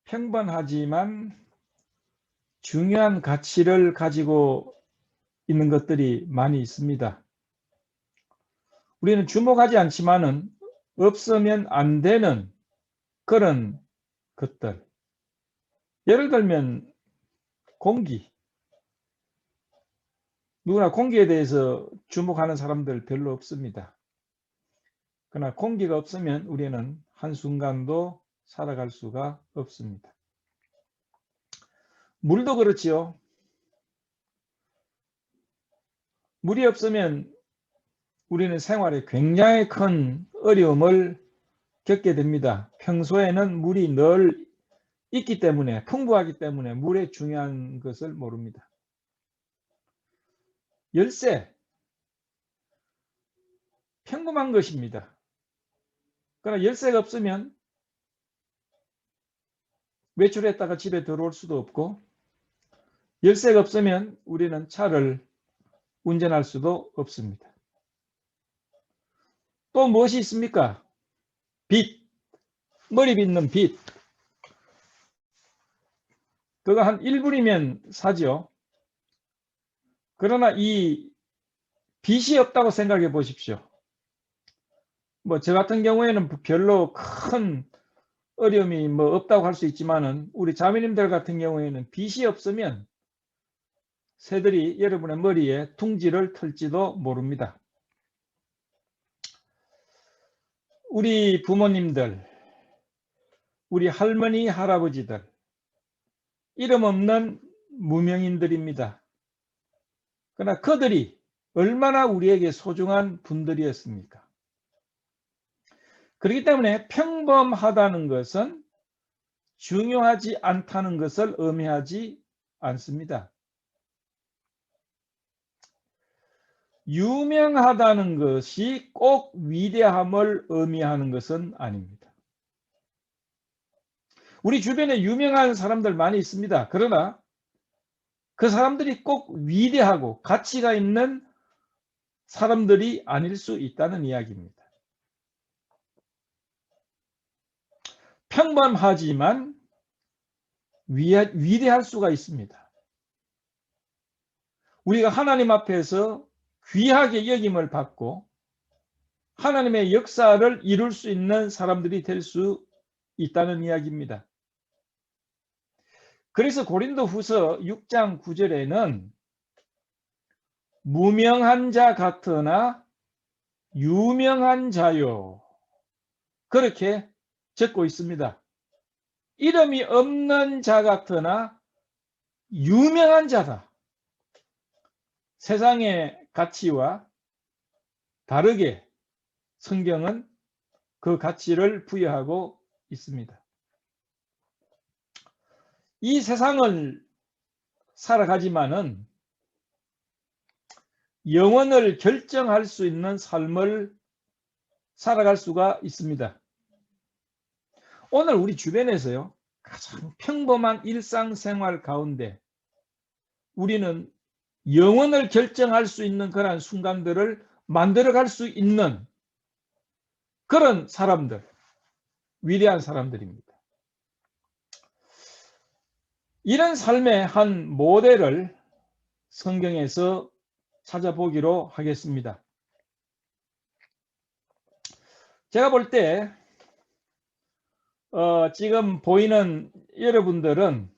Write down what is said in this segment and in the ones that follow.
평범하지만 중요한 가치를 가지고 있는 것들이 많이 있습니다. 우리는 주목하지 않지만은 없으면 안 되는 그런 것들. 예를 들면 공기. 누구나 공기에 대해서 주목하는 사람들 별로 없습니다. 그러나 공기가 없으면 우리는 한순간도 살아갈 수가 없습니다. 물도 그렇지요. 물이 없으면 우리는 생활에 굉장히 큰 어려움을 겪게 됩니다. 평소에는 물이 늘 있기 때문에, 풍부하기 때문에 물의 중요한 것을 모릅니다. 열쇠, 평범한 것입니다. 그러나 열쇠가 없으면 외출했다가 집에 들어올 수도 없고, 열쇠가 없으면 우리는 차를 운전할 수도 없습니다. 또 무엇이 있습니까? 빚, 머리 빚는 빚. 그거 한 1불이면 사죠. 그러나 이 빚이 없다고 생각해 보십시오. 저 같은 경우에는 별로 큰 어려움이 없다고 할 수 있지만은 우리 자매님들 같은 경우에는 빚이 없으면 새들이 여러분의 머리에 둥지를 틀지도 모릅니다. 우리 부모님들, 우리 할머니, 할아버지들, 이름 없는 무명인들입니다. 그러나 그들이 얼마나 우리에게 소중한 분들이었습니까? 그렇기 때문에 평범하다는 것은 중요하지 않다는 것을 의미하지 않습니다. 유명하다는 것이 꼭 위대함을 의미하는 것은 아닙니다. 우리 주변에 유명한 사람들 많이 있습니다. 그러나 그 사람들이 꼭 위대하고 가치가 있는 사람들이 아닐 수 있다는 이야기입니다. 평범하지만 위대할 수가 있습니다. 우리가 하나님 앞에서 귀하게 여김을 받고 하나님의 역사를 이룰 수 있는 사람들이 될 수 있다는 이야기입니다. 그래서 고린도후서 6장 9절에는 무명한 자 같으나 유명한 자요, 그렇게 적고 있습니다. 이름이 없는 자 같으나 유명한 자다. 세상의 가치와 다르게 성경은 그 가치를 부여하고 있습니다. 이 세상을 살아가지만은 영혼을 결정할 수 있는 삶을 살아갈 수가 있습니다. 오늘 우리 주변에서요, 가장 평범한 일상생활 가운데 우리는 영혼을 결정할 수 있는 그런 순간들을 만들어갈 수 있는 그런 사람들, 위대한 사람들입니다. 이런 삶의 한 모델을 성경에서 찾아보기로 하겠습니다. 제가 볼 때 지금 보이는 여러분들은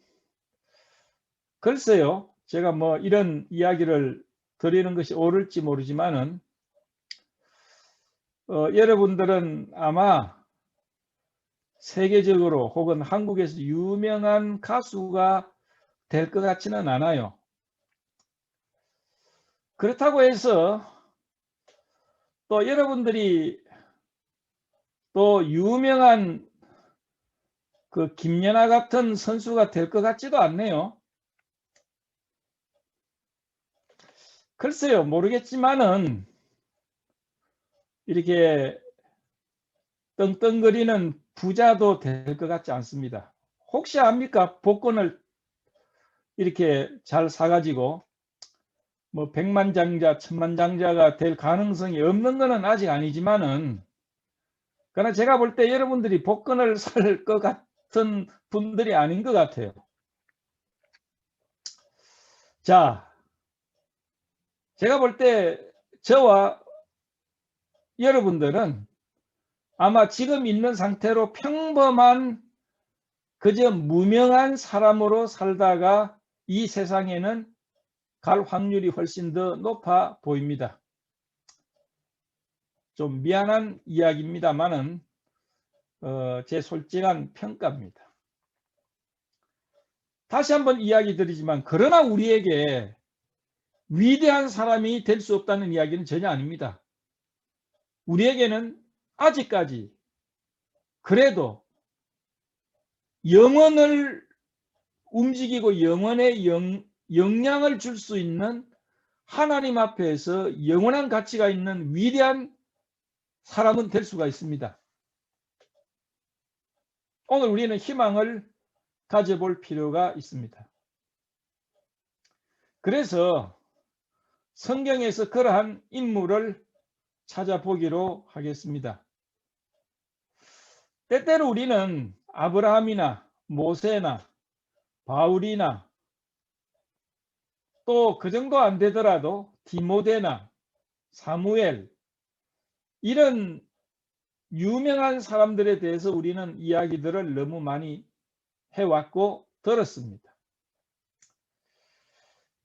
글쎄요, 제가 이런 이야기를 드리는 것이 옳을지 모르지만은 여러분들은 아마 세계적으로 혹은 한국에서 유명한 가수가 될 것 같지는 않아요. 그렇다고 해서 또 여러분들이 또 유명한 그 김연아 같은 선수가 될 것 같지도 않네요. 글쎄요, 모르겠지만은 이렇게 떵떵거리는 부자도 될 것 같지 않습니다. 혹시 압니까? 복권을 이렇게 잘 사가지고 백만장자, 천만장자가 될 가능성이 없는 것은 아직 아니지만은, 그러나 제가 볼 때 여러분들이 복권을 살 것 같은 분들이 아닌 것 같아요. 자, 제가 볼 때 저와 여러분들은 아마 지금 있는 상태로 평범한 그저 무명한 사람으로 살다가 이 세상에는 갈 확률이 훨씬 더 높아 보입니다. 좀 미안한 이야기입니다만은 제 솔직한 평가입니다. 다시 한번 이야기 드리지만 그러나 우리에게 위대한 사람이 될 수 없다는 이야기는 전혀 아닙니다. 우리에게는 아직까지 그래도 영혼을 움직이고 영혼에 영향을 줄 수 있는 하나님 앞에서 영원한 가치가 있는 위대한 사람은 될 수가 있습니다. 오늘 우리는 희망을 가져볼 필요가 있습니다. 그래서 성경에서 그러한 인물을 찾아보기로 하겠습니다. 때때로 우리는 아브라함이나 모세나 바울이나 또 그 정도 안 되더라도 디모데나 사무엘 이런 유명한 사람들에 대해서 우리는 이야기들을 너무 많이 해왔고 들었습니다.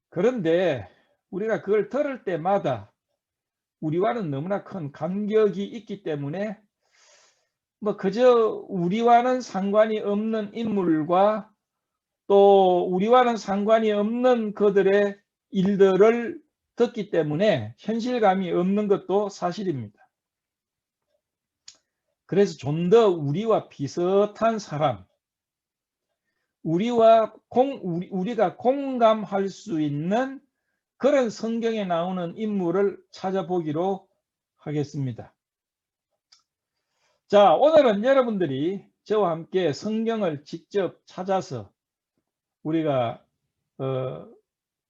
그런데 우리가 그걸 들을 때마다 우리와는 너무나 큰 간격이 있기 때문에 뭐 그저 우리와는 상관이 없는 인물과 또 우리와는 상관이 없는 그들의 일들을 듣기 때문에 현실감이 없는 것도 사실입니다. 그래서 좀 더 우리와 비슷한 사람, 우리가 공감할 수 있는 그런 성경에 나오는 인물을 찾아보기로 하겠습니다. 자, 오늘은 여러분들이 저와 함께 성경을 직접 찾아서 우리가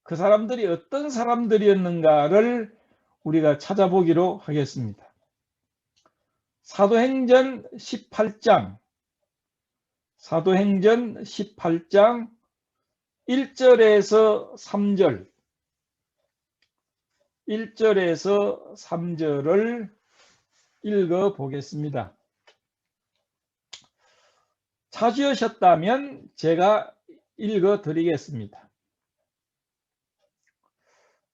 그 사람들이 어떤 사람들이었는가를 우리가 찾아보기로 하겠습니다. 사도행전 18장 1절에서 3절 1절에서 3절을 읽어 보겠습니다. 찾으셨다면 제가 읽어 드리겠습니다.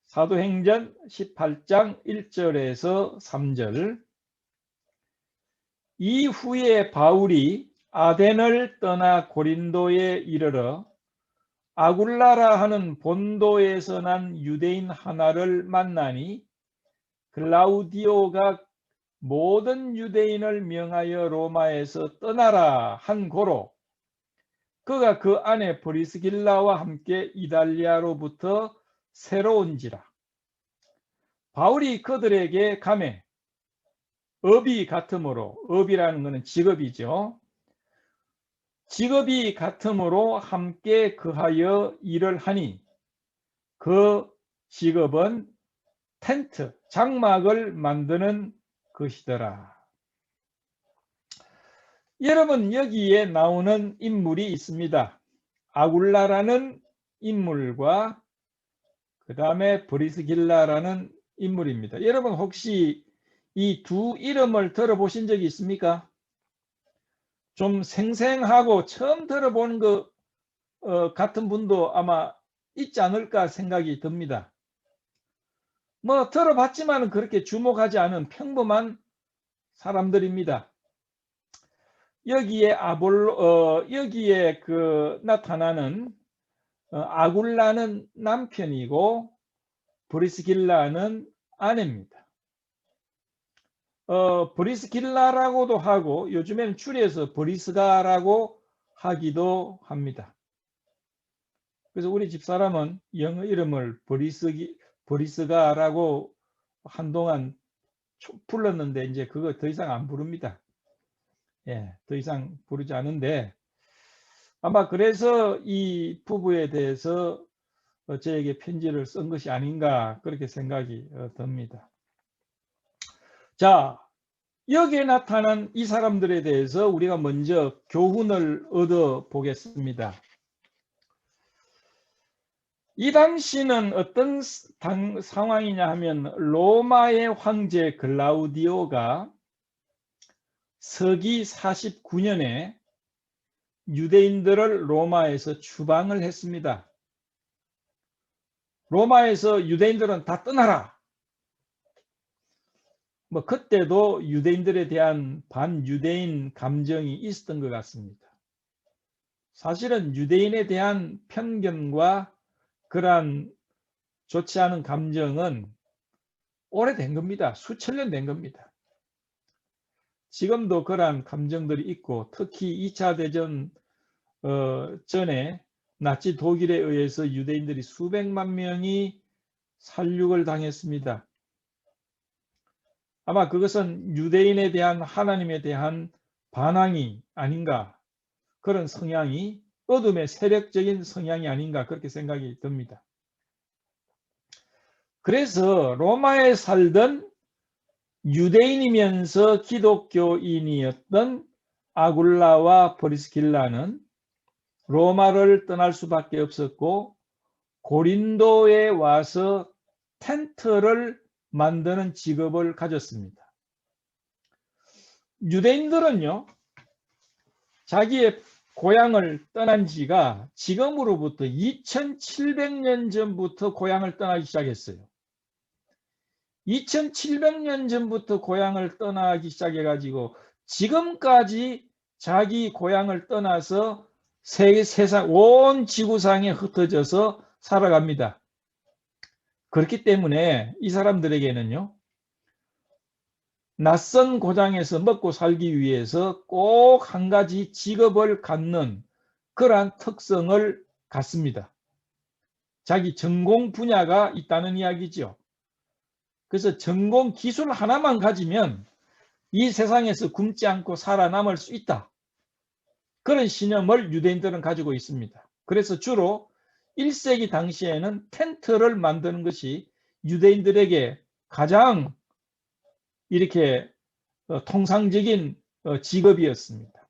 사도행전 18장 1절에서 3절. 이후에 바울이 아덴을 떠나 고린도에 이르러 아굴라라 하는 본도에서 난 유대인 하나를 만나니 글라우디오가 모든 유대인을 명하여 로마에서 떠나라 한 고로 그가 그 안에 브리스길라와 함께 이달리아로부터 새로운지라. 바울이 그들에게 가매 업이 같으므로, 업이라는 것은 직업이죠. 직업이 같으므로 함께 그하여 일을 하니 그 직업은 텐트, 장막을 만드는 것이더라. 여러분, 여기에 나오는 인물이 있습니다. 아굴라라는 인물과 그 다음에 브리스길라라는 인물입니다. 여러분 혹시 이 두 이름을 들어보신 적이 있습니까? 좀 생생하고 처음 들어보는 것 같은 분도 아마 있지 않을까 생각이 듭니다. 뭐 들어봤지만 그렇게 주목하지 않은 평범한 사람들입니다. 여기에 여기에 나타나는 아굴라는 남편이고 브리스길라는 아내입니다. 브리스길라라고도 하고 요즘에는 줄여서 브리스가라고 하기도 합니다. 그래서 우리 집사람은 영어 이름을 브리스가라고 한동안 불렀는데 이제 그거 더 이상 안 부릅니다. 예, 더 이상 부르지 않은데 아마 그래서 이 부부에 대해서 저에게 편지를 쓴 것이 아닌가 그렇게 생각이 듭니다. 자, 여기에 나타난 이 사람들에 대해서 우리가 먼저 교훈을 얻어 보겠습니다. 이 당시는 어떤 상황이냐 하면 로마의 황제 글라우디오가 서기 49년에 유대인들을 로마에서 추방을 했습니다. 로마에서 유대인들은 다 떠나라. 그때도 유대인들에 대한 반유대인 감정이 있었던 것 같습니다. 사실은 유대인에 대한 편견과 그러한 좋지 않은 감정은 오래된 겁니다. 수천 년 된 겁니다. 지금도 그러한 감정들이 있고, 특히 2차 대전 전에 나치 독일에 의해서 유대인들이 수백만 명이 살육을 당했습니다. 아마 그것은 유대인에 대한 하나님에 대한 반항이 아닌가, 그런 성향이, 어둠의 세력적인 성향이 아닌가, 그렇게 생각이 듭니다. 그래서 로마에 살던 유대인이면서 기독교인이었던 아굴라와 브리스길라는 로마를 떠날 수밖에 없었고, 고린도에 와서 텐트를 만드는 직업을 가졌습니다. 유대인들은요, 자기의 고향을 떠난 지가 지금으로부터 2700년 전부터 고향을 떠나기 시작했어요. 2700년 전부터 고향을 떠나기 시작해가지고 지금까지 자기 고향을 떠나서 세상 온 지구상에 흩어져서 살아갑니다. 그렇기 때문에 이 사람들에게는요, 낯선 고장에서 먹고 살기 위해서 꼭 한 가지 직업을 갖는 그러한 특성을 갖습니다. 자기 전공 분야가 있다는 이야기죠. 그래서 전공 기술 하나만 가지면 이 세상에서 굶지 않고 살아남을 수 있다. 그런 신념을 유대인들은 가지고 있습니다. 그래서 주로 1세기 당시에는 텐트를 만드는 것이 유대인들에게 가장 이렇게 통상적인 직업이었습니다.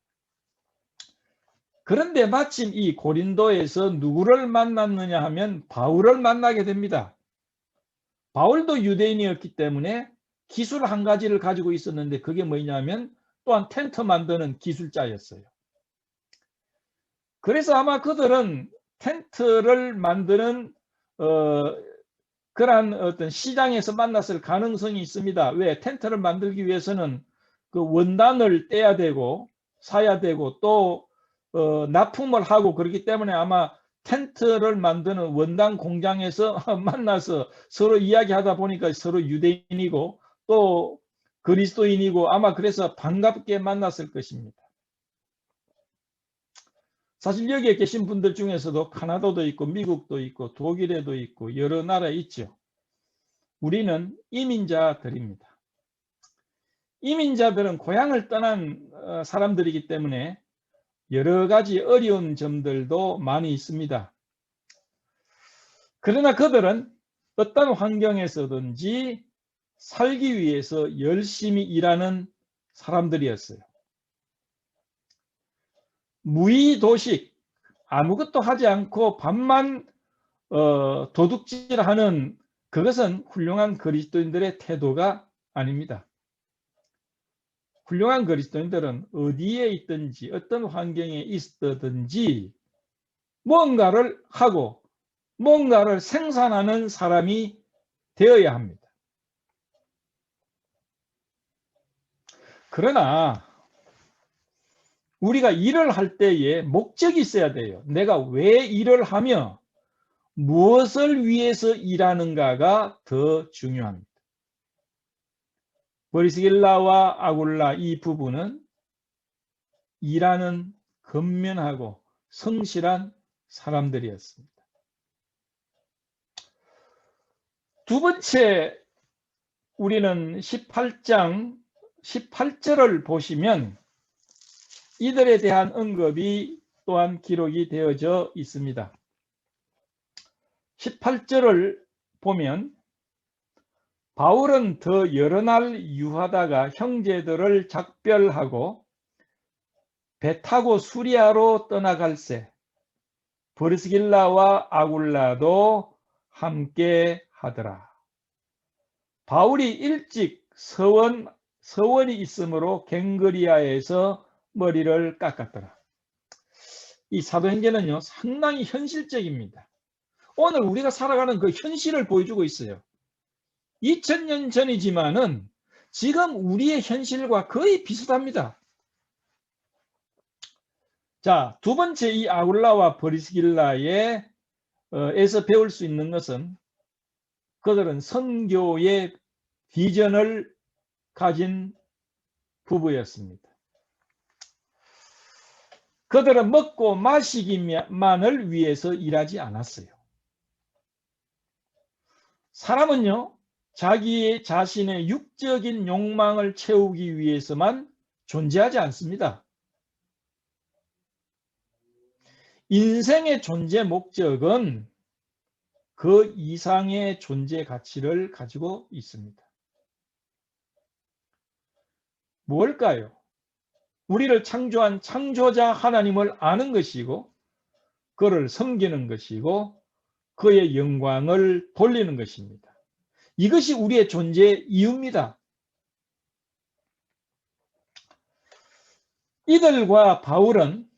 그런데 마침 이 고린도에서 누구를 만났느냐 하면 바울을 만나게 됩니다. 바울도 유대인이었기 때문에 기술 한 가지를 가지고 있었는데 그게 뭐냐면 또한 텐트 만드는 기술자였어요. 그래서 아마 그들은 텐트를 만드는 그러한 어떤 시장에서 만났을 가능성이 있습니다. 왜? 텐트를 만들기 위해서는 그 원단을 떼야 되고 사야 되고 또 납품을 하고 그렇기 때문에 아마 텐트를 만드는 원단 공장에서 만나서 서로 이야기하다 보니까 서로 유대인이고 또 그리스도인이고 아마 그래서 반갑게 만났을 것입니다. 사실 여기에 계신 분들 중에서도 카나다도 있고 미국도 있고 독일에도 있고 여러 나라에 있죠. 우리는 이민자들입니다. 이민자들은 고향을 떠난 사람들이기 때문에 여러 가지 어려운 점들도 많이 있습니다. 그러나 그들은 어떤 환경에서든지 살기 위해서 열심히 일하는 사람들이었어요. 무의도식, 아무것도 하지 않고 밥만 도둑질하는 그것은 훌륭한 그리스도인들의 태도가 아닙니다. 훌륭한 그리스도인들은 어디에 있든지 어떤 환경에 있든지 뭔가를 하고 뭔가를 생산하는 사람이 되어야 합니다. 그러나 우리가 일을 할 때에 목적이 있어야 돼요. 내가 왜 일을 하며 무엇을 위해서 일하는가가 더 중요합니다. 브리스길라와 아굴라 이 부부는 일하는 근면하고 성실한 사람들이었습니다. 두 번째, 우리는 18장 18절을 보시면 이들에 대한 언급이 또한 기록이 되어져 있습니다. 18절을 보면 바울은 더 여러 날 유하다가 형제들을 작별하고 배 타고 수리아로 떠나갈새 브리스길라와 아굴라도 함께 하더라. 바울이 일찍 서원이 있으므로 갱그리아에서 머리를 깎았더라. 이 사도행전은요, 상당히 현실적입니다. 오늘 우리가 살아가는 그 현실을 보여주고 있어요. 2000년 전이지만은 지금 우리의 현실과 거의 비슷합니다. 자, 두 번째 이 아굴라와 브리스길라에서 배울 수 있는 것은 그들은 선교의 비전을 가진 부부였습니다. 그들은 먹고 마시기만을 위해서 일하지 않았어요. 사람은요, 자기 자신의 육적인 욕망을 채우기 위해서만 존재하지 않습니다. 인생의 존재 목적은 그 이상의 존재 가치를 가지고 있습니다. 뭘까요? 우리를 창조한 창조자 하나님을 아는 것이고 그를 섬기는 것이고 그의 영광을 돌리는 것입니다. 이것이 우리의 존재의 이유입니다. 이들과 바울은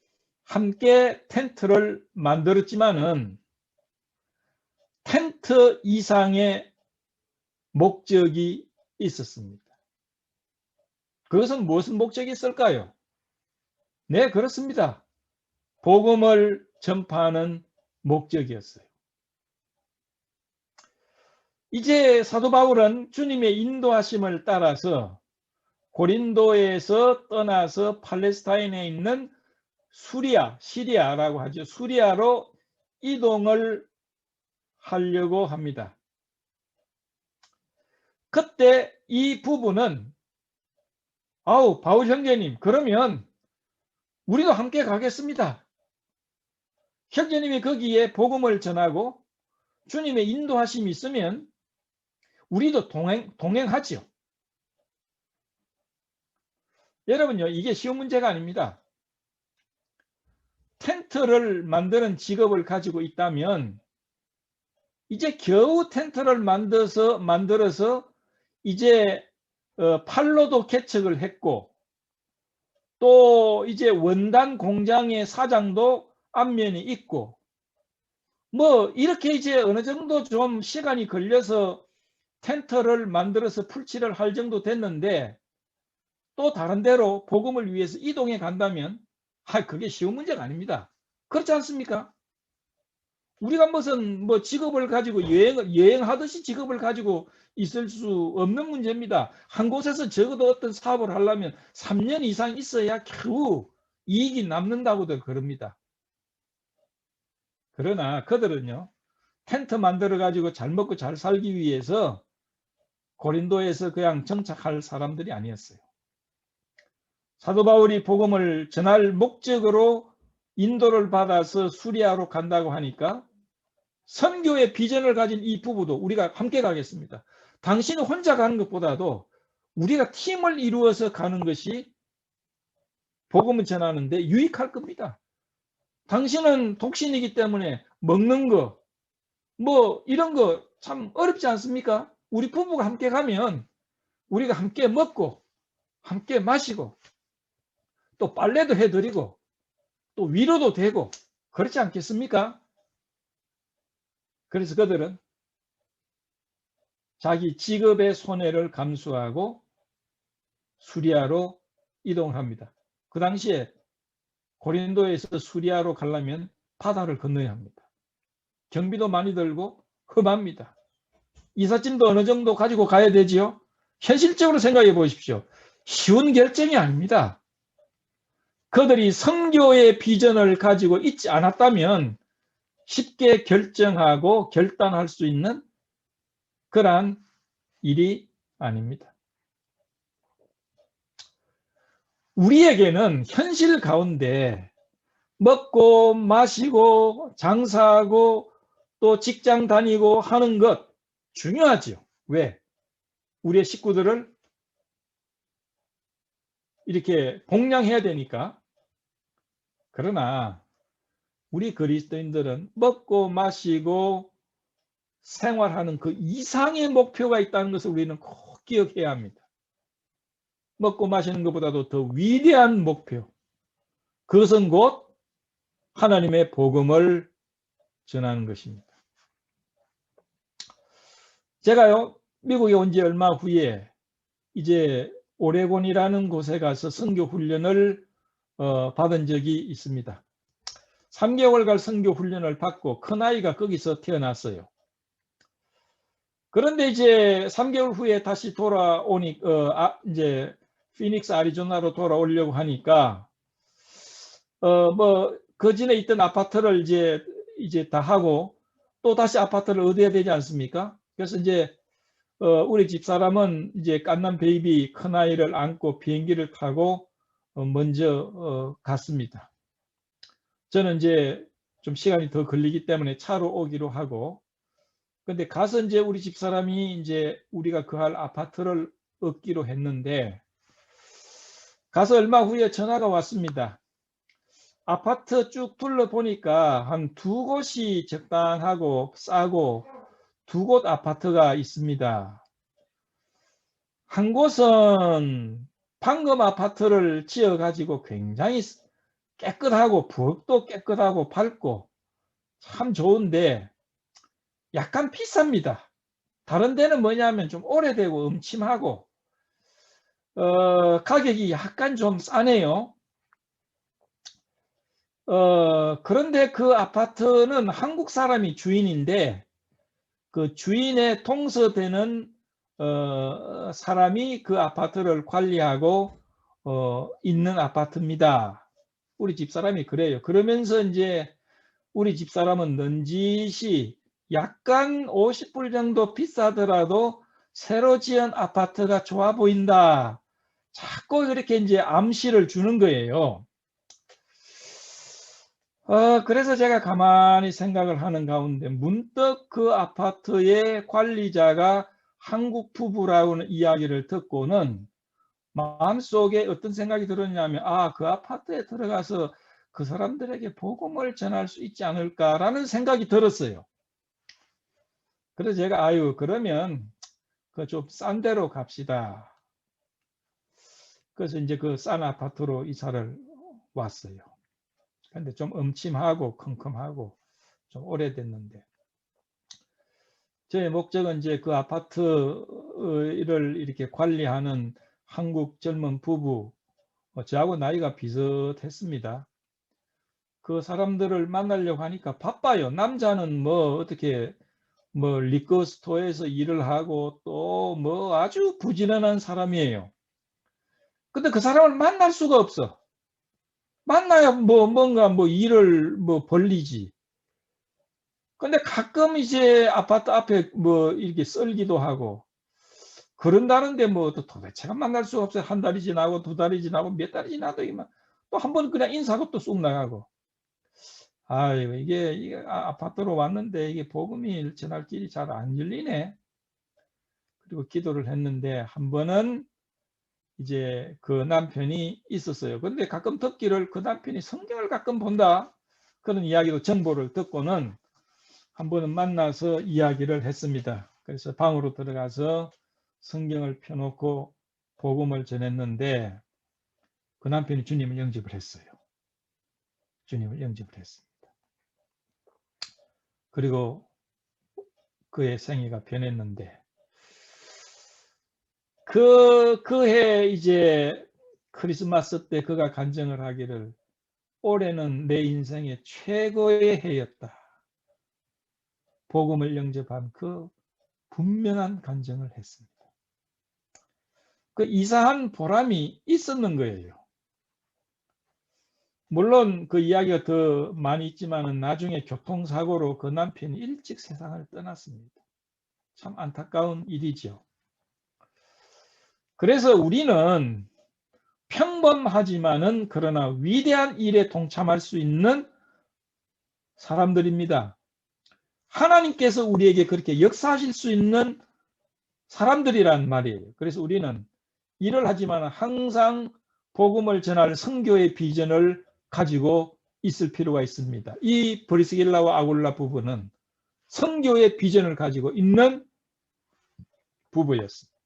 함께 텐트를 만들었지만은 텐트 이상의 목적이 있었습니다. 그것은 무슨 목적이 있을까요? 네, 그렇습니다. 복음을 전파하는 목적이었어요. 이제 사도 바울은 주님의 인도하심을 따라서 고린도에서 떠나서 팔레스타인에 있는 시리아라고 하죠. 수리아로 이동을 하려고 합니다. 그때 이 부부는 바울 형제님, 그러면 우리도 함께 가겠습니다. 형제님이 거기에 복음을 전하고 주님의 인도하심이 있으면 우리도 동행하지요. 여러분요, 이게 쉬운 문제가 아닙니다. 텐트를 만드는 직업을 가지고 있다면 이제 겨우 텐트를 만들어서 이제 팔로도 개척을 했고 또 이제 원단 공장의 사장도 안면이 있고 뭐 이렇게 이제 어느 정도 좀 시간이 걸려서 텐트를 만들어서 풀칠을 할 정도 됐는데 또 다른 데로 복음을 위해서 이동해 간다면 그게 쉬운 문제가 아닙니다. 그렇지 않습니까? 우리가 무슨 직업을 가지고 여행하듯이 직업을 가지고 있을 수 없는 문제입니다. 한 곳에서 적어도 어떤 사업을 하려면 3년 이상 있어야 겨우 이익이 남는다고도 그럽니다. 그러나 그들은요, 텐트 만들어 가지고 잘 먹고 잘 살기 위해서 고린도에서 그냥 정착할 사람들이 아니었어요. 사도 바울이 복음을 전할 목적으로 인도를 받아서 수리아로 간다고 하니까 선교의 비전을 가진 이 부부도 우리가 함께 가겠습니다. 당신은 혼자 가는 것보다도 우리가 팀을 이루어서 가는 것이 복음을 전하는데 유익할 겁니다. 당신은 독신이기 때문에 먹는 거, 이런 거 참 어렵지 않습니까? 우리 부부가 함께 가면 우리가 함께 먹고 함께 마시고 또 빨래도 해드리고 또 위로도 되고 그렇지 않겠습니까? 그래서 그들은 자기 직업의 손해를 감수하고 수리아로 이동을 합니다. 그 당시에 고린도에서 수리아로 가려면 바다를 건너야 합니다. 경비도 많이 들고 험합니다. 이삿짐도 어느 정도 가지고 가야 되지요. 현실적으로 생각해 보십시오. 쉬운 결정이 아닙니다. 그들이 선교의 비전을 가지고 있지 않았다면 쉽게 결정하고 결단할 수 있는 그러한 일이 아닙니다. 우리에게는 현실 가운데 먹고 마시고 장사하고 또 직장 다니고 하는 것 중요하지요. 왜? 우리의 식구들을 이렇게 봉양해야 되니까. 그러나 우리 그리스도인들은 먹고 마시고 생활하는 그 이상의 목표가 있다는 것을 우리는 꼭 기억해야 합니다. 먹고 마시는 것보다도 더 위대한 목표. 그것은 곧 하나님의 복음을 전하는 것입니다. 제가요, 미국에 온 지 얼마 후에 이제 오레곤이라는 곳에 가서 선교 훈련을 받은 적이 있습니다. 3개월간 선교 훈련을 받고 큰아이가 거기서 태어났어요. 그런데 이제 3개월 후에 다시 돌아오니 이제 피닉스 애리조나로 돌아오려고 하니까 뭐 그 전에 있던 아파트를 이제 다 하고 또 다시 아파트를 얻어야 되지 않습니까? 그래서 이제 우리 집사람은 이제 갓난 베이비 큰아이를 안고 비행기를 타고 먼저 갔습니다. 저는 이제 좀 시간이 더 걸리기 때문에 차로 오기로 하고, 근데 가서 이제 우리 집사람이 이제 우리가 거할 아파트를 얻기로 했는데, 가서 얼마 후에 전화가 왔습니다. 아파트 쭉 둘러보니까 한 2곳이 적당하고 싸고 2곳 아파트가 있습니다. 한 곳은 방금 아파트를 지어가지고 굉장히 깨끗하고 부엌도 깨끗하고 밝고 참 좋은데 약간 비쌉니다. 다른 데는 뭐냐면 좀 오래되고 음침하고 가격이 약간 좀 싸네요. 그런데 그 아파트는 한국 사람이 주인인데 그 주인의 동서되는 사람이 그 아파트를 관리하고 있는 아파트입니다. 우리 집사람이 그래요. 그러면서 이제 우리 집사람은 넌지시 약간 50불 정도 비싸더라도 새로 지은 아파트가 좋아 보인다. 자꾸 그렇게 이제 암시를 주는 거예요. 그래서 제가 가만히 생각을 하는 가운데 문득 그 아파트의 관리자가 한국 부부라는 이야기를 듣고는 마음속에 어떤 생각이 들었냐면 그 아파트에 들어가서 그 사람들에게 복음을 전할 수 있지 않을까라는 생각이 들었어요. 그래서 제가 그러면 그 좀 싼 데로 갑시다. 그래서 이제 그 싼 아파트로 이사를 왔어요. 근데 좀 음침하고 컴컴하고 좀 오래됐는데 저의 목적은 이제 그 아파트를 이렇게 관리하는 한국 젊은 부부, 저하고 나이가 비슷했습니다. 그 사람들을 만나려고 하니까 바빠요. 남자는 뭐 어떻게 뭐 리커 스토어에서 일을 하고 또 뭐 아주 부지런한 사람이에요. 근데 그 사람을 만날 수가 없어. 만나야 뭐 뭔가 뭐 일을 뭐 벌리지. 근데 가끔 이제 아파트 앞에 뭐 이렇게 썰기도 하고 그런다는데 뭐 도대체가 만날 수가 없어요. 한 달이 지나고 2달이 지나고 몇 달이 지나도 또 한 번 그냥 인사하고 또 쑥 나가고. 이게 아파트로 왔는데 이게 복음이 전할 길이 잘 안 열리네. 그리고 기도를 했는데 한 번은 이제 그 남편이 있었어요. 근데 가끔 듣기를 그 남편이 성경을 가끔 본다. 그런 이야기도 정보를 듣고는 한 번은 만나서 이야기를 했습니다. 그래서 방으로 들어가서 성경을 펴놓고 복음을 전했는데 그 남편이 주님을 영접을 했어요. 주님을 영접을 했습니다. 그리고 그의 생애가 변했는데 그해 이제 크리스마스 때 그가 간증을 하기를 올해는 내 인생의 최고의 해였다. 복음을 영접한 그 분명한 간증을 했습니다. 그 이사한 보람이 있었는 거예요. 물론 그 이야기가 더 많이 있지만은 나중에 교통사고로 그 남편이 일찍 세상을 떠났습니다. 참 안타까운 일이죠. 그래서 우리는 평범하지만은 그러나 위대한 일에 동참할 수 있는 사람들입니다. 하나님께서 우리에게 그렇게 역사하실 수 있는 사람들이란 말이에요. 그래서 우리는 일을 하지만 항상 복음을 전할 선교의 비전을 가지고 있을 필요가 있습니다. 이 브리스길라와 아굴라 부부는 선교의 비전을 가지고 있는 부부였습니다.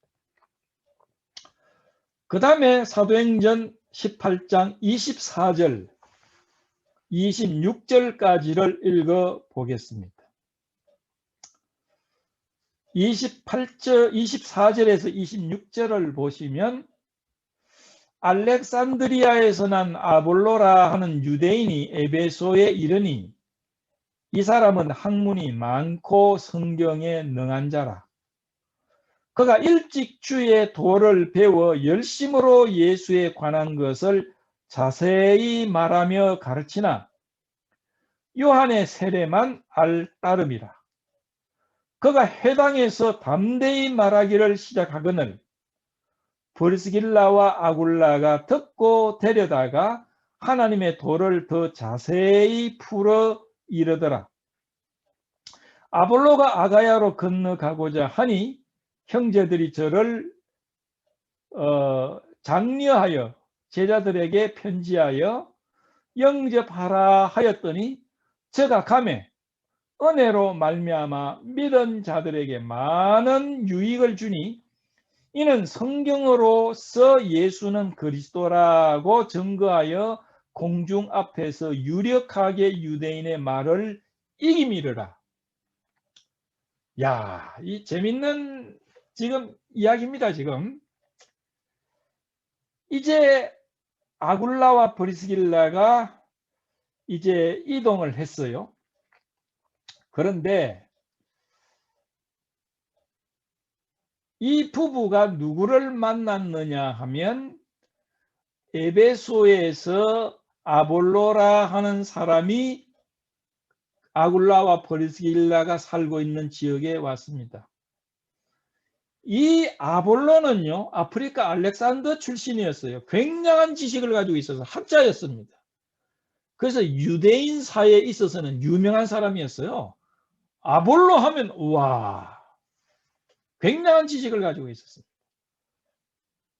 그 다음에 사도행전 18장 24절, 26절까지를 읽어보겠습니다. 24절에서 26절을 보시면 알렉산드리아에서 난 아볼로라 하는 유대인이 에베소에 이르니 이 사람은 학문이 많고 성경에 능한 자라. 그가 일찍 주의 도를 배워 열심으로 예수에 관한 것을 자세히 말하며 가르치나 요한의 세례만 알 따름이라. 그가 회당에서 담대히 말하기를 시작하거늘 브리스길라와 아굴라가 듣고 데려다가 하나님의 도를 더 자세히 풀어 이르더라. 아볼로가 아가야로 건너가고자 하니 형제들이 저를 장려하여 제자들에게 편지하여 영접하라 하였더니 저가 가매 은혜로 말미암아 믿은 자들에게 많은 유익을 주니 이는 성경으로서 예수는 그리스도라고 증거하여 공중 앞에서 유력하게 유대인의 말을 이기미르라. 야, 이 재밌는 지금 이야기입니다. 지금 이제 아굴라와 브리스길라가 이제 이동을 했어요. 그런데 이 부부가 누구를 만났느냐 하면 에베소에서 아볼로라 하는 사람이 아굴라와 브리스길라가 살고 있는 지역에 왔습니다. 이 아볼로는요, 아프리카 알렉산더 출신이었어요. 굉장한 지식을 가지고 있어서 학자였습니다. 그래서 유대인 사회에 있어서는 유명한 사람이었어요. 아볼로 하면 와, 굉장한 지식을 가지고 있었습니다.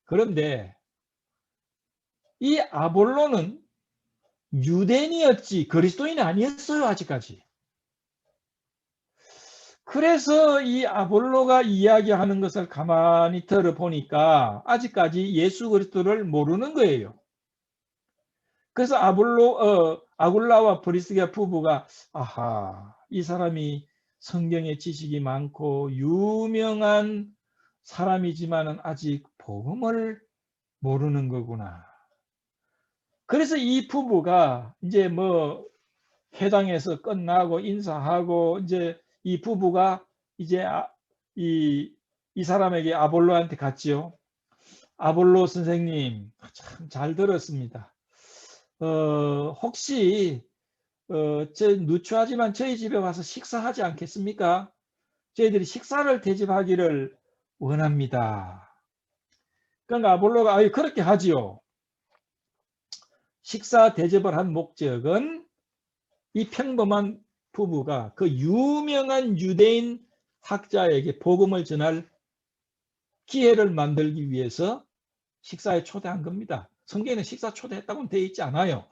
그런데 이 아볼로는 유대인이었지 그리스도인이 아니었어요. 아직까지. 그래서 이 아볼로가 이야기하는 것을 가만히 들어보니까 아직까지 예수 그리스도를 모르는 거예요. 그래서 아굴라와 브리스길라 부부가 아하, 이 사람이 성경의 지식이 많고 유명한 사람이지만은 아직 복음을 모르는 거구나. 그래서 이 부부가 이제 뭐 회당에서 끝나고 인사하고 이제 이 부부가 이제 이 사람에게 아볼로한테 갔지요. 아볼로 선생님 참 잘 들었습니다. 혹시 저 누추하지만 저희 집에 와서 식사하지 않겠습니까? 저희들이 식사를 대접하기를 원합니다. 그러니까 아볼로가 그렇게 하지요. 식사 대접을 한 목적은 이 평범한 부부가 그 유명한 유대인 학자에게 복음을 전할 기회를 만들기 위해서 식사에 초대한 겁니다. 성경에는 식사 초대했다고는 되어 있지 않아요.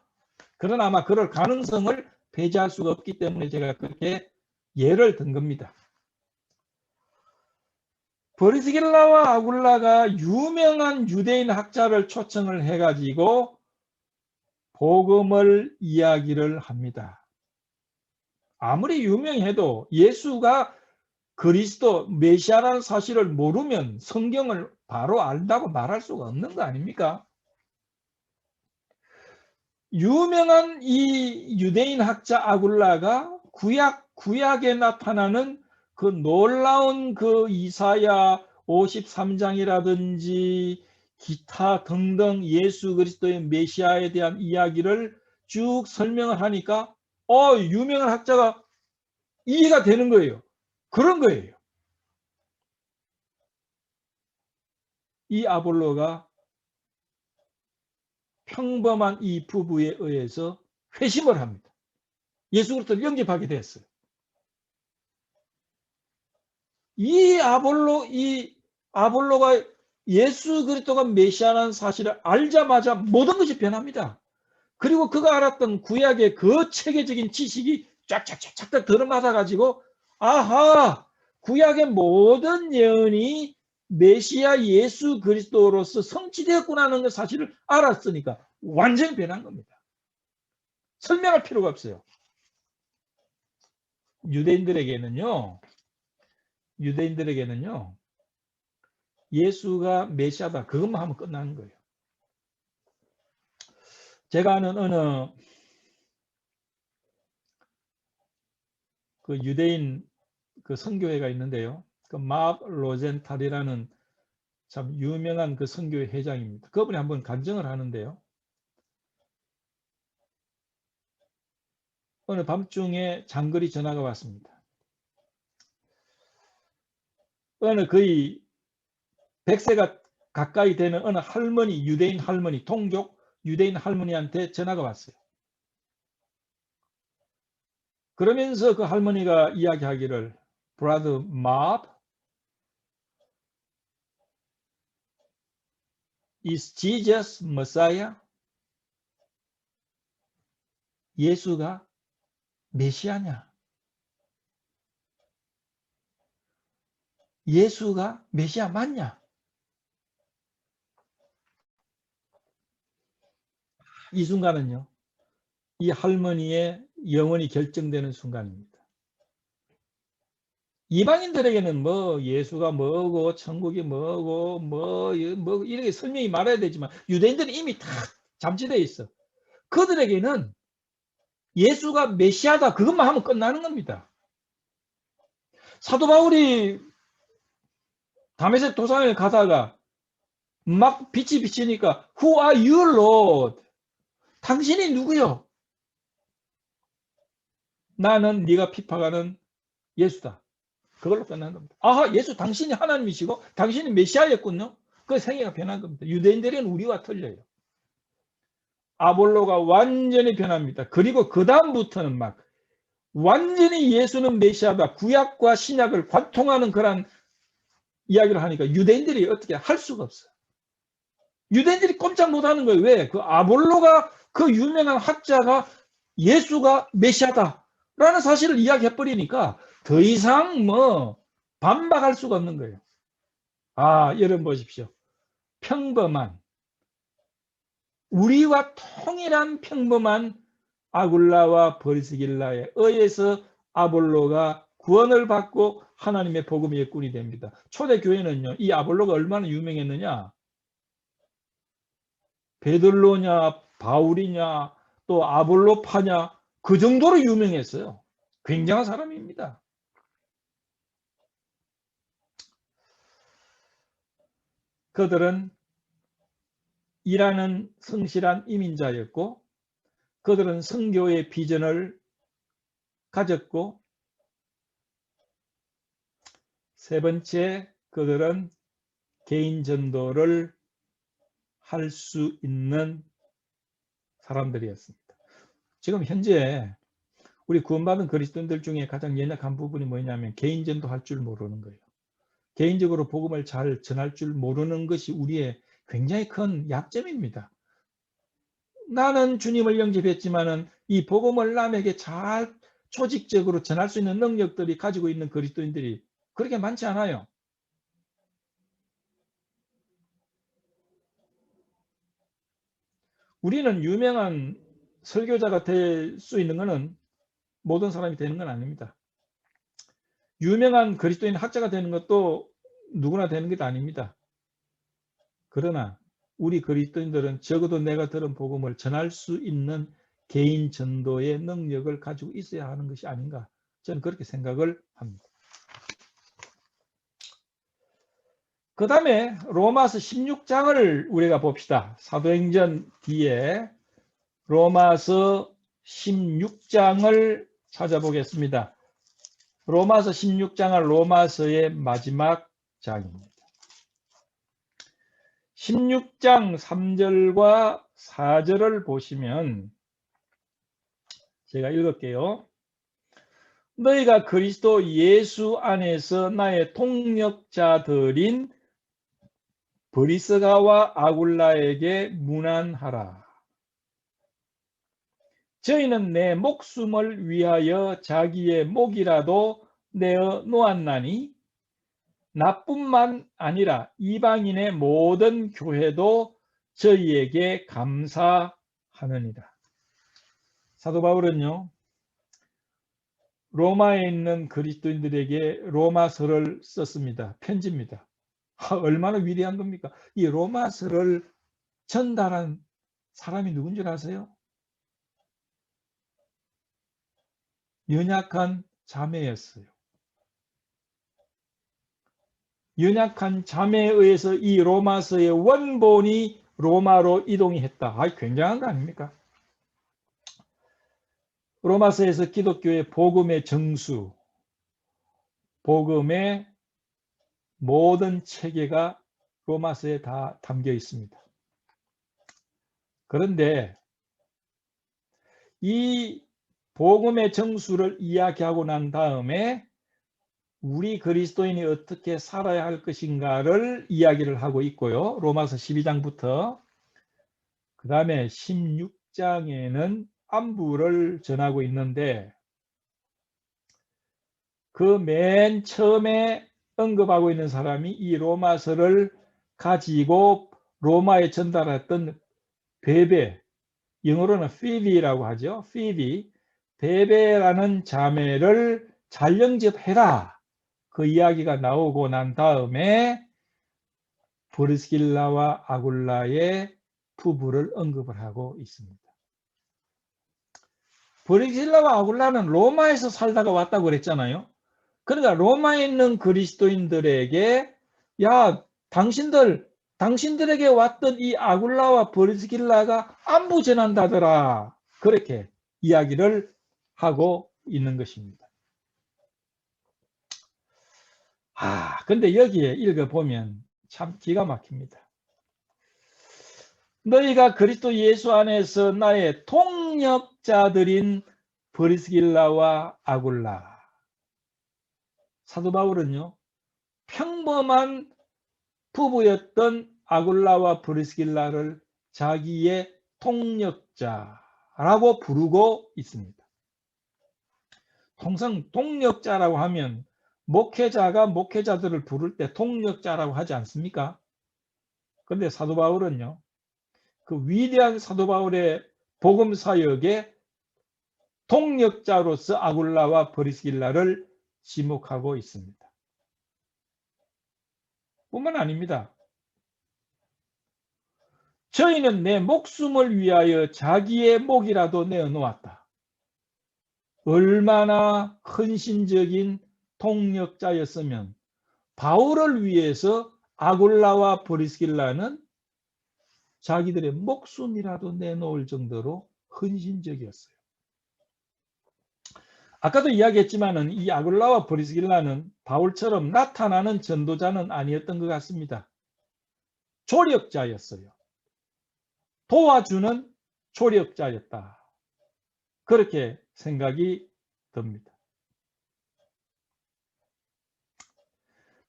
그러나 아마 그럴 가능성을 배제할 수가 없기 때문에 제가 그렇게 예를 든 겁니다. 브리스길라와 아굴라가 유명한 유대인 학자를 초청을 해가지고 복음을 이야기를 합니다. 아무리 유명해도 예수가 그리스도 메시아라는 사실을 모르면 성경을 바로 안다고 말할 수가 없는 거 아닙니까? 유명한 이 유대인 학자 아굴라가 구약에 나타나는 그 놀라운 그 이사야 53장이라든지 기타 등등 예수 그리스도의 메시아에 대한 이야기를 쭉 설명을 하니까 유명한 학자가 이해가 되는 거예요. 그런 거예요. 이 아볼로가 평범한 이 부부에 의해서 회심을 합니다. 예수 그리스도를 영접하게 됐어요. 이 아볼로, 이 아볼로가 예수 그리스도가 메시아라는 사실을 알자마자 모든 것이 변합니다. 그리고 그가 알았던 구약의 그 체계적인 지식이 쫙쫙쫙쫙 들어맞아 가지고 아하, 구약의 모든 예언이 메시아 예수 그리스도로서 성취되었구나는 사실을 알았으니까 완전히 변한 겁니다. 설명할 필요가 없어요. 유대인들에게는요, 예수가 메시아다 그것만 하면 끝나는 거예요. 제가 아는 어느 그 유대인 그 선교회가 있는데요. 그 막 로젠탈이라는 참 유명한 그 선교회 회장입니다. 그분이 한번 간증을 하는데요. 어느 밤중에 장거리 전화가 왔습니다. 어느 거의 100세가 가까이 되는 어느 할머니, 유대인 할머니, 동족 유대인 할머니한테 전화가 왔어요. 그러면서 그 할머니가 이야기하기를 Brother Mob, is Jesus Messiah? 예수가 메시아냐? 예수가 메시아 맞냐? 이 순간은요, 이 할머니의 영혼이 결정되는 순간입니다. 이방인들에게는 뭐 예수가 뭐고 천국이 뭐고 뭐 이렇게 설명이 말해야 되지만 유대인들은 이미 다 잠재되어 있어. 그들에게는 예수가 메시아다 그것만 하면 끝나는 겁니다. 사도 바울이 다메섹 도상에 가다가 막 빛이 비치니까 Who are you, Lord? 당신이 누구요? 나는 네가 핍박하는 예수다. 그걸로 끝난 겁니다. 아하, 예수 당신이 하나님이시고 당신이 메시아였군요. 그 생애가 변한 겁니다. 유대인들은 우리와 틀려요. 아볼로가 완전히 변합니다. 그리고 그 다음부터는 막 완전히 예수는 메시아다. 구약과 신약을 관통하는 그런 이야기를 하니까 유대인들이 어떻게 할 수가 없어요. 유대인들이 꼼짝 못하는 거예요. 왜? 그 아볼로가 그 유명한 학자가 예수가 메시아다라는 사실을 이야기해버리니까 더 이상 뭐 반박할 수가 없는 거예요. 아, 여러분 보십시오. 평범한 우리와 통일한 평범한 아굴라와 버리스길라에 의해서 아볼로가 구원을 받고 하나님의 복음의 일꾼이 됩니다. 초대교회는요, 이 아볼로가 얼마나 유명했느냐? 베들로냐, 바울이냐, 또 아볼로파냐, 그 정도로 유명했어요. 굉장한 사람입니다. 그들은 일하는 성실한 이민자였고, 그들은 선교의 비전을 가졌고, 세 번째, 그들은 개인 전도를 할 수 있는 사람들이었습니다. 지금 현재 우리 구원받은 그리스도인들 중에 가장 연약한 부분이 뭐냐면 개인 전도할 줄 모르는 거예요. 개인적으로 복음을 잘 전할 줄 모르는 것이 우리의 굉장히 큰 약점입니다. 나는 주님을 영접했지만은 이 복음을 남에게 잘 조직적으로 전할 수 있는 능력들이 가지고 있는 그리스도인들이 그렇게 많지 않아요. 우리는 유명한 설교자가 될 수 있는 것은 모든 사람이 되는 건 아닙니다. 유명한 그리스도인 학자가 되는 것도 누구나 되는 게 아닙니다. 그러나 우리 그리스도인들은 적어도 내가 들은 복음을 전할 수 있는 개인 전도의 능력을 가지고 있어야 하는 것이 아닌가, 저는 그렇게 생각을 합니다. 그 다음에 로마서 16장을 우리가 봅시다. 사도행전 뒤에 로마서 16장을 찾아보겠습니다. 로마서 16장은 로마서의 마지막 장입니다. 16장 3절과 4절을 보시면 제가 읽을게요. 너희가 그리스도 예수 안에서 나의 동력자들인 브리스가와 아굴라에게 문안하라. 저희는 내 목숨을 위하여 자기의 목이라도 내어 놓았나니 나뿐만 아니라 이방인의 모든 교회도 저희에게 감사하느니라. 사도 바울은요, 로마에 있는 그리스도인들에게 로마서를 썼습니다. 편지입니다. 얼마나 위대한 겁니까? 이 로마서를 전달한 사람이 누군 줄 아세요? 연약한 자매였어요. 연약한 자매에 의해서 이 로마서의 원본이 로마로 이동이 했다. 굉장한 거 아닙니까? 로마서에서 기독교의 복음의 정수, 복음의 모든 체계가 로마서에 다 담겨 있습니다. 그런데 이 복음의 정수를 이야기하고 난 다음에 우리 그리스도인이 어떻게 살아야 할 것인가를 이야기를 하고 있고요. 로마서 12장부터 그 다음에 16장에는 안부를 전하고 있는데 그 맨 처음에 언급하고 있는 사람이 이 로마서를 가지고 로마에 전달했던 베베, 영어로는 피비라고 하죠. 피비, 베베라는 자매를 잘 영접해라. 그 이야기가 나오고 난 다음에 브리스길라와 아굴라의 부부를 언급을 하고 있습니다. 브리스길라와 아굴라는 로마에서 살다가 왔다고 그랬잖아요. 그러니까 로마에 있는 그리스도인들에게 야, 당신들에게 왔던 이 아굴라와 브리스길라가 안부 전한다더라. 그렇게 이야기를 하고 있는 것입니다. 근데 여기에 읽어보면 참 기가 막힙니다. 너희가 그리스도 예수 안에서 나의 동역자들인 브리스길라와 아굴라. 사도 바울은요, 평범한 부부였던 아굴라와 브리스길라를 자기의 동역자라고 부르고 있습니다. 통상 동역자라고 하면 목회자가 목회자들을 부를 때 동역자라고 하지 않습니까? 그런데 사도 바울은요, 그 위대한 사도 바울의 복음 사역의 동역자로서 아굴라와 브리스길라를 지목하고 있습니다. 뿐만 아닙니다. 저희는 내 목숨을 위하여 자기의 목이라도 내어놓았다. 얼마나 헌신적인 동역자였으면 바울을 위해서 아굴라와 브리스길라는 자기들의 목숨이라도 내놓을 정도로 헌신적이었어요. 아까도 이야기했지만 이 아굴라와 브리스길라는 바울처럼 나타나는 전도자는 아니었던 것 같습니다. 조력자였어요. 도와주는 조력자였다. 그렇게 생각이 듭니다.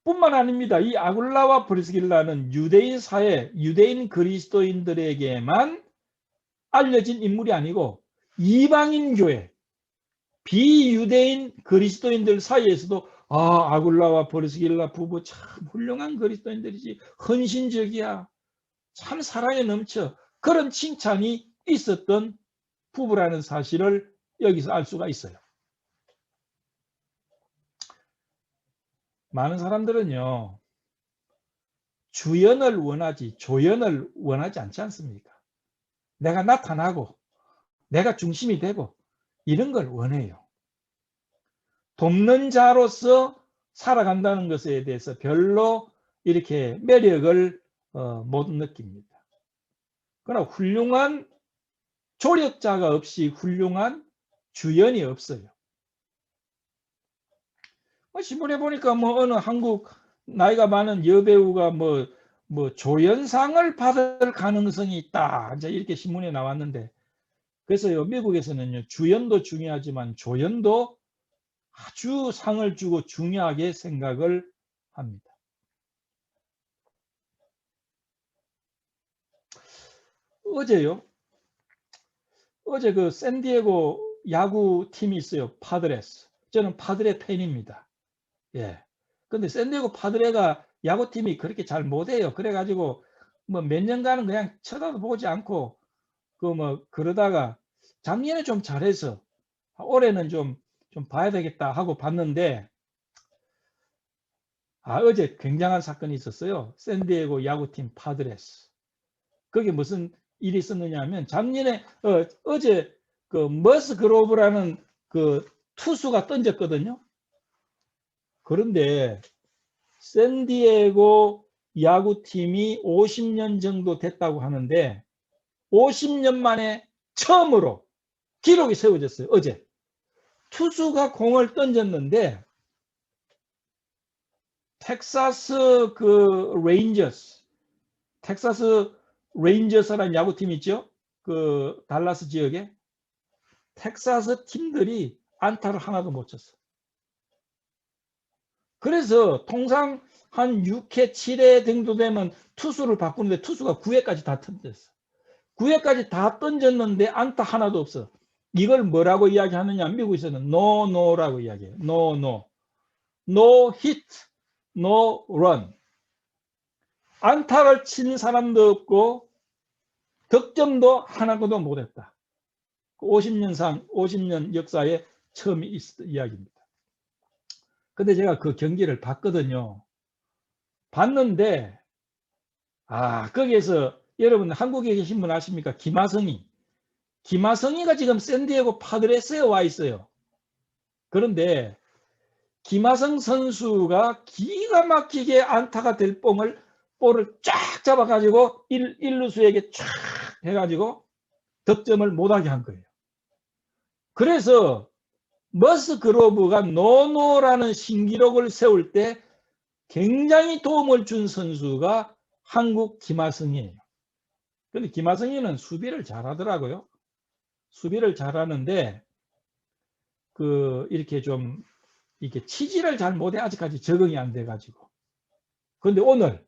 뿐만 아닙니다. 이 아굴라와 브리스길라는 유대인 사회, 유대인 그리스도인들에게만 알려진 인물이 아니고 이방인 교회, 비유대인 그리스도인들 사이에서도 아굴라와 브리스길라 부부 참 훌륭한 그리스도인들이지, 헌신적이야, 참 사랑에 넘쳐, 그런 칭찬이 있었던 부부라는 사실을 여기서 알 수가 있어요. 많은 사람들은요, 주연을 원하지 조연을 원하지 않지 않습니까? 내가 나타나고 내가 중심이 되고 이런 걸 원해요. 돕는 자로서 살아간다는 것에 대해서 별로 이렇게 매력을 못 느낍니다. 그러나 훌륭한 조력자가 없이 훌륭한 주연이 없어요. 신문에 보니까 어느 한국 나이가 많은 여배우가 조연상을 받을 가능성이 있다, 이제 이렇게 신문에 나왔는데, 그래서 미국에서는요, 주연도 중요하지만 조연도 아주 상을 주고 중요하게 생각을 합니다. 어제요. 어제 그 샌디에고 야구 팀이 있어요. 파드레스. 저는 파드레 팬입니다. 예. 근데 샌디에고 파드레가 야구팀이 그렇게 잘 못해요. 그래가지고 뭐 몇 년간은 그냥 쳐다도 보지 않고 그 뭐 그러다가 작년에 좀 잘해서 올해는 좀 봐야 되겠다 하고 봤는데 어제 굉장한 사건이 있었어요. 샌디에고 야구팀 파드레스. 그게 무슨 일이 있었느냐 하면 작년에 어제 그 머스그로브라는 그 투수가 던졌거든요. 그런데 샌디에고 야구팀이 50년 정도 됐다고 하는데 50년 만에 처음으로 기록이 세워졌어요. 어제 투수가 공을 던졌는데 텍사스 그 텍사스 레인저스라는 야구팀 있죠. 그 달라스 지역에 텍사스 팀들이 안타를 하나도 못 쳤어. 그래서 통상 한 6회, 7회 정도 되면 투수를 바꾸는데 투수가 9회까지 다 던졌어. 9회까지 다 던졌는데 안타 하나도 없어. 이걸 뭐라고 이야기하느냐? 미국에서는 노라고 이야기해요. no hit, no run. 안타를 친 사람도 없고 득점도 하나도 못했다. 50년 역사에 처음이 있었던 이야기입니다. 근데 제가 그 경기를 봤거든요. 봤는데 거기에서 여러분 한국에 계신 분 아십니까? 김하성이가 지금 샌디에고 파드레스에 와 있어요. 그런데 김하성 선수가 기가 막히게 안타가 될 볼을 쫙 잡아가지고 1루수에게 쫙 해가지고 득점을 못하게 한 거예요. 그래서 머스그로브가 노노라는 신기록을 세울 때 굉장히 도움을 준 선수가 한국 김하성이에요. 근데 김하성이는 수비를 잘하더라고요. 수비를 잘하는데 이렇게 좀 이렇게 치지를 잘 못해. 아직까지 적응이 안 돼가지고. 근데 오늘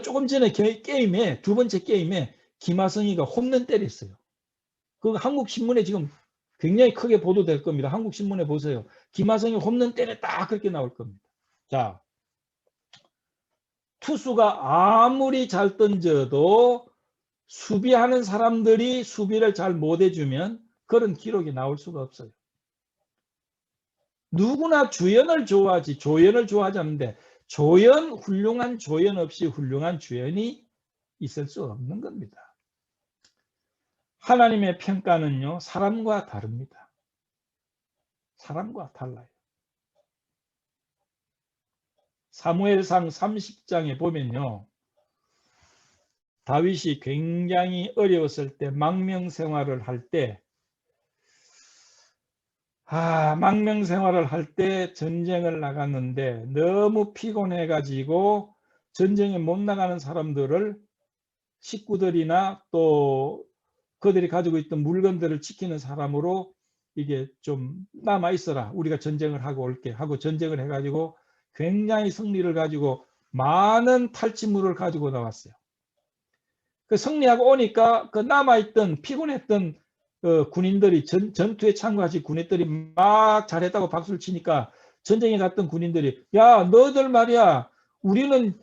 조금 전에 게임에 두 번째 게임에 김하성이가 홈런 때렸어요. 그 한국 신문에 지금 굉장히 크게 보도될 겁니다. 한국 신문에 보세요. 김하성이 홈런 때렸다 그렇게 나올 겁니다. 자, 투수가 아무리 잘 던져도 수비하는 사람들이 수비를 잘 못해주면 그런 기록이 나올 수가 없어요. 누구나 주연을 좋아하지 조연을 좋아하지 않는데 훌륭한 조연 없이 훌륭한 주연이 있을 수 없는 겁니다. 하나님의 평가는요, 사람과 다릅니다. 사람과 달라요. 사무엘상 30장에 보면요, 다윗이 굉장히 어려웠을 때 망명 생활을 할 때 전쟁을 나갔는데 너무 피곤해 가지고 전쟁에 못 나가는 사람들을 식구들이나 또 그들이 가지고 있던 물건들을 지키는 사람으로 이게 좀 남아 있어라. 우리가 전쟁을 하고 올게 하고 전쟁을 해 가지고 굉장히 승리를 가지고 많은 탈취물을 가지고 나왔어요. 그 승리하고 오니까 그 남아있던 피곤했던 군인들이 전투에 참가하신 군인들이 막 잘했다고 박수를 치니까 전쟁에 갔던 군인들이 야 너희들 말이야 우리는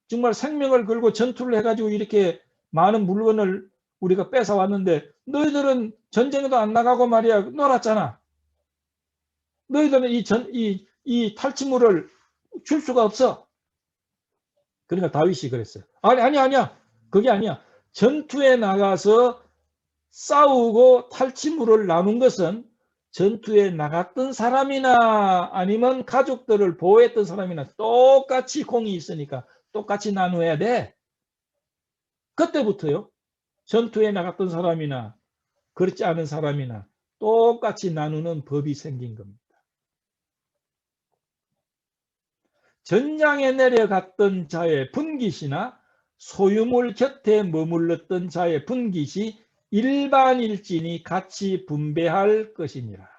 정말 생명을 걸고 전투를 해가지고 이렇게 많은 물건을 우리가 뺏어왔는데 너희들은 전쟁에도 안 나가고 말이야 놀았잖아. 너희들은 이 탈취물을 줄 수가 없어. 그러니까 다윗이 그랬어요. 아니야. 그게 아니야. 전투에 나가서 싸우고 탈취물을 나눈 것은 전투에 나갔던 사람이나 아니면 가족들을 보호했던 사람이나 똑같이 공이 있으니까 똑같이 나누어야 돼. 그때부터요. 전투에 나갔던 사람이나 그렇지 않은 사람이나 똑같이 나누는 법이 생긴 겁니다. 전장에 내려갔던 자의 분깃이나 소유물 곁에 머물렀던 자의 분깃이 일반일진이 같이 분배할 것이니라.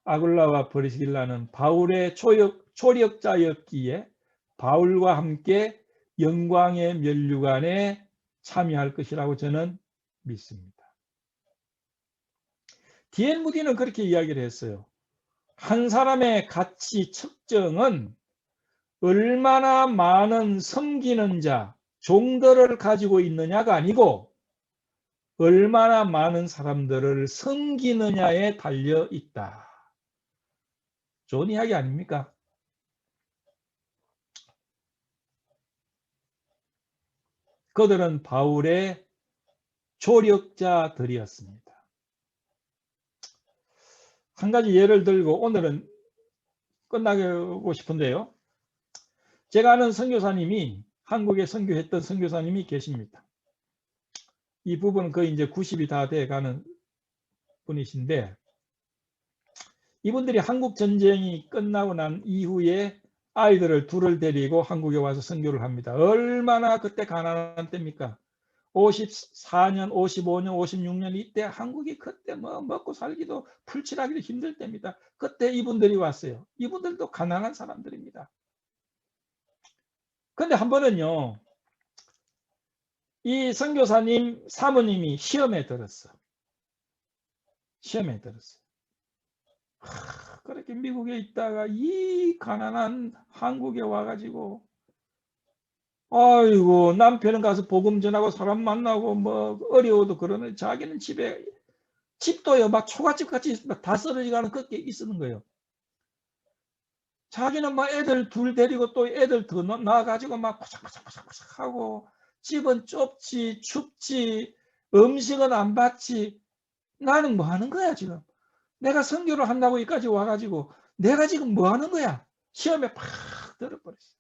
아굴라와 브리스길라는 바울의 초력자였기에 바울과 함께 영광의 면류관에 참여할 것이라고 저는 믿습니다. D.L. 무디는 그렇게 이야기를 했어요. 한 사람의 가치 측정은 얼마나 많은 섬기는 자, 종들을 가지고 있느냐가 아니고 얼마나 많은 사람들을 섬기느냐에 달려 있다. 좋은 이야기 아닙니까? 그들은 바울의 조력자들이었습니다. 한 가지 예를 들고 오늘은 끝나고 싶은데요. 제가 아는 선교사님이 한국에 선교했던 선교사님이 계십니다. 이 부분은 거의 이제 90이 다 돼가는 분이신데 이분들이 한국 전쟁이 끝나고 난 이후에 아이들을 둘을 데리고 한국에 와서 선교를 합니다. 얼마나 그때 가난한 때입니까? 54년, 55년, 56년 이때 한국이 그때 뭐 먹고 살기도 풀칠하기도 힘들 때입니다. 그때 이분들이 왔어요. 이분들도 가난한 사람들입니다. 근데 한 번은요. 이 선교사님 사모님이 시험에 들었어. 시험에 들었어요. 그렇게 미국에 있다가 이 가난한 한국에 와가지고 아이고 남편은 가서 복음 전하고 사람 만나고 뭐 어려워도 그러면 자기는 집에 집도요 막 초가집 같이 다 쓰러지가는 그게 있었는 거예요. 자기는 막 애들 둘 데리고 또 애들 더 낳아가지고 막 포삭포삭포삭 하고 집은 좁지 춥지 음식은 안 받지. 나는 뭐 하는 거야 지금. 내가 선교를 한다고 여기까지 와가지고 내가 지금 뭐 하는 거야. 시험에 팍 들어버렸어.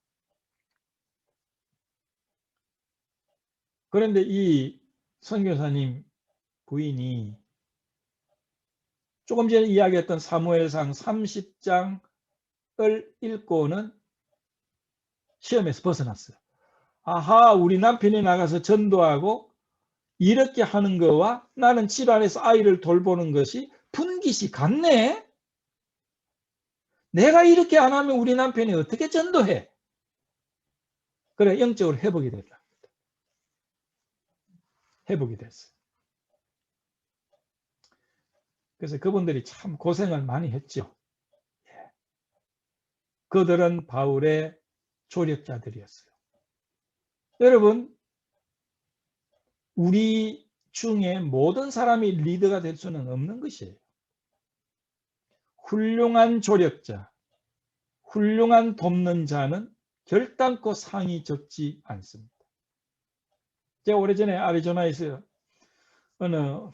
그런데 이 선교사님 부인이 조금 전에 이야기했던 사무엘상 30장을 읽고는 시험에서 벗어났어요. 아하, 우리 남편이 나가서 전도하고 이렇게 하는 거와 나는 집안에서 아이를 돌보는 것이 분깃이 같네. 내가 이렇게 안 하면 우리 남편이 어떻게 전도해? 그래, 영적으로 회복이 됐다. 회복이 됐어요. 그래서 그분들이 참 고생을 많이 했죠. 그들은 바울의 조력자들이었어요. 여러분, 우리 중에 모든 사람이 리더가 될 수는 없는 것이에요. 훌륭한 조력자, 훌륭한 돕는 자는 결단코 상이 적지 않습니다. 제가 오래전에 애리조나에서 어느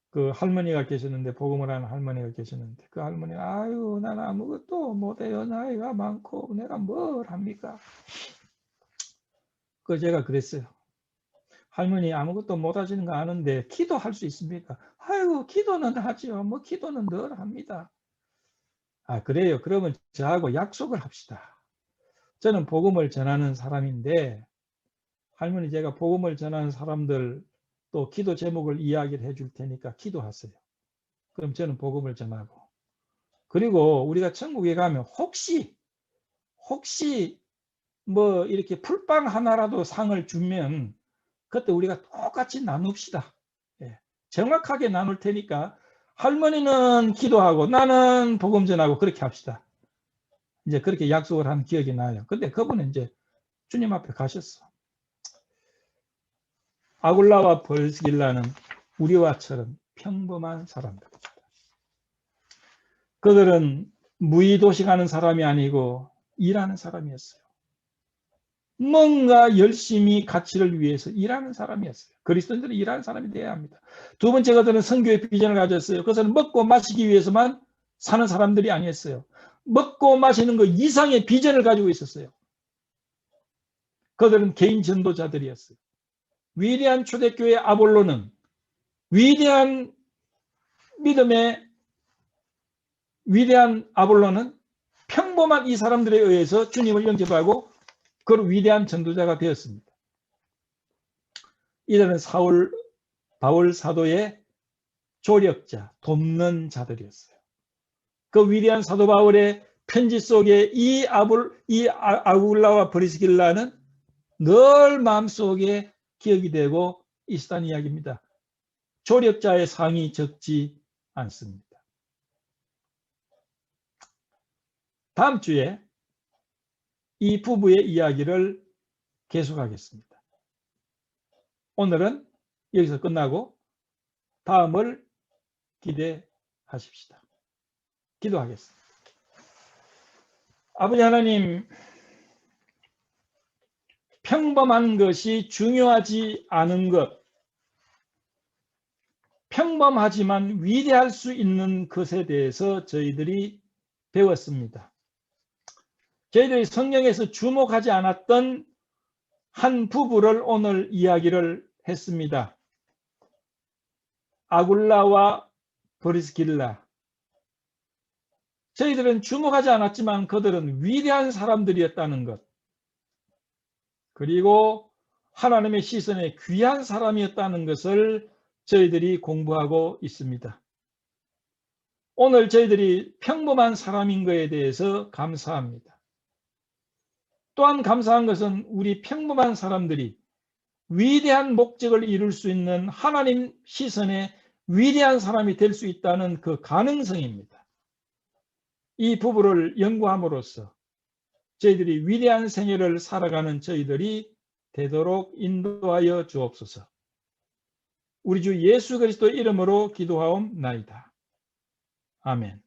그 할머니가 계셨는데 복음을 하는 할머니가 계셨는데 그 할머니가 아유 나는 아무것도 못해요. 나이가 많고 내가 뭘 합니까? 그 제가 그랬어요. 할머니 아무것도 못하시는 거 아는데 기도할 수 있습니까? 아이고 기도는 하지요. 뭐 기도는 늘 합니다. 아 그래요. 그러면 저하고 약속을 합시다. 저는 복음을 전하는 사람인데 할머니 제가 복음을 전하는 사람들 또 기도 제목을 이야기를 해줄 테니까 기도하세요. 그럼 저는 복음을 전하고 그리고 우리가 천국에 가면 혹시 뭐 이렇게 풀빵 하나라도 상을 주면 그때 우리가 똑같이 나눕시다. 예, 정확하게 나눌 테니까 할머니는 기도하고 나는 복음 전하고 그렇게 합시다. 이제 그렇게 약속을 한 기억이 나요. 근데 그분은 이제 주님 앞에 가셨어. 아굴라와 브리스길라는 우리와처럼 평범한 사람들입니다. 그들은 무의도식하는 사람이 아니고 일하는 사람이었어요. 뭔가 열심히 가치를 위해서 일하는 사람이었어요. 그리스도인들은 일하는 사람이 되어야 합니다. 두 번째 그들은 선교의 비전을 가졌어요. 그것은 먹고 마시기 위해서만 사는 사람들이 아니었어요. 먹고 마시는 것 이상의 비전을 가지고 있었어요. 그들은 개인 전도자들이었어요. 위대한 초대교회 아볼로는 위대한 믿음의 위대한 아볼로는 평범한 이 사람들에 의해서 주님을 영접하고 그 위대한 전도자가 되었습니다. 이들은 바울 사도의 조력자, 돕는 자들이었어요. 그 위대한 사도 바울의 편지 속에 이 아굴라와 브리스길라는 늘 마음속에 기억이 되고 있었다는 이야기입니다. 조력자의 상이 적지 않습니다. 다음 주에 이 부부의 이야기를 계속하겠습니다. 오늘은 여기서 끝나고 다음을 기대하십시다. 기도하겠습니다. 아버지 하나님, 평범한 것이 중요하지 않은 것, 평범하지만 위대할 수 있는 것에 대해서 저희들이 배웠습니다. 저희들이 성경에서 주목하지 않았던 한 부부를 오늘 이야기를 했습니다. 아굴라와 브리스길라. 저희들은 주목하지 않았지만 그들은 위대한 사람들이었다는 것, 그리고 하나님의 시선에 귀한 사람이었다는 것을 저희들이 공부하고 있습니다. 오늘 저희들이 평범한 사람인 것에 대해서 감사합니다. 또한 감사한 것은 우리 평범한 사람들이 위대한 목적을 이룰 수 있는 하나님 시선에 위대한 사람이 될 수 있다는 그 가능성입니다. 이 부부를 연구함으로써 저희들이 위대한 생애를 살아가는 저희들이 되도록 인도하여 주옵소서. 우리 주 예수 그리스도 이름으로 기도하옵나이다. 아멘.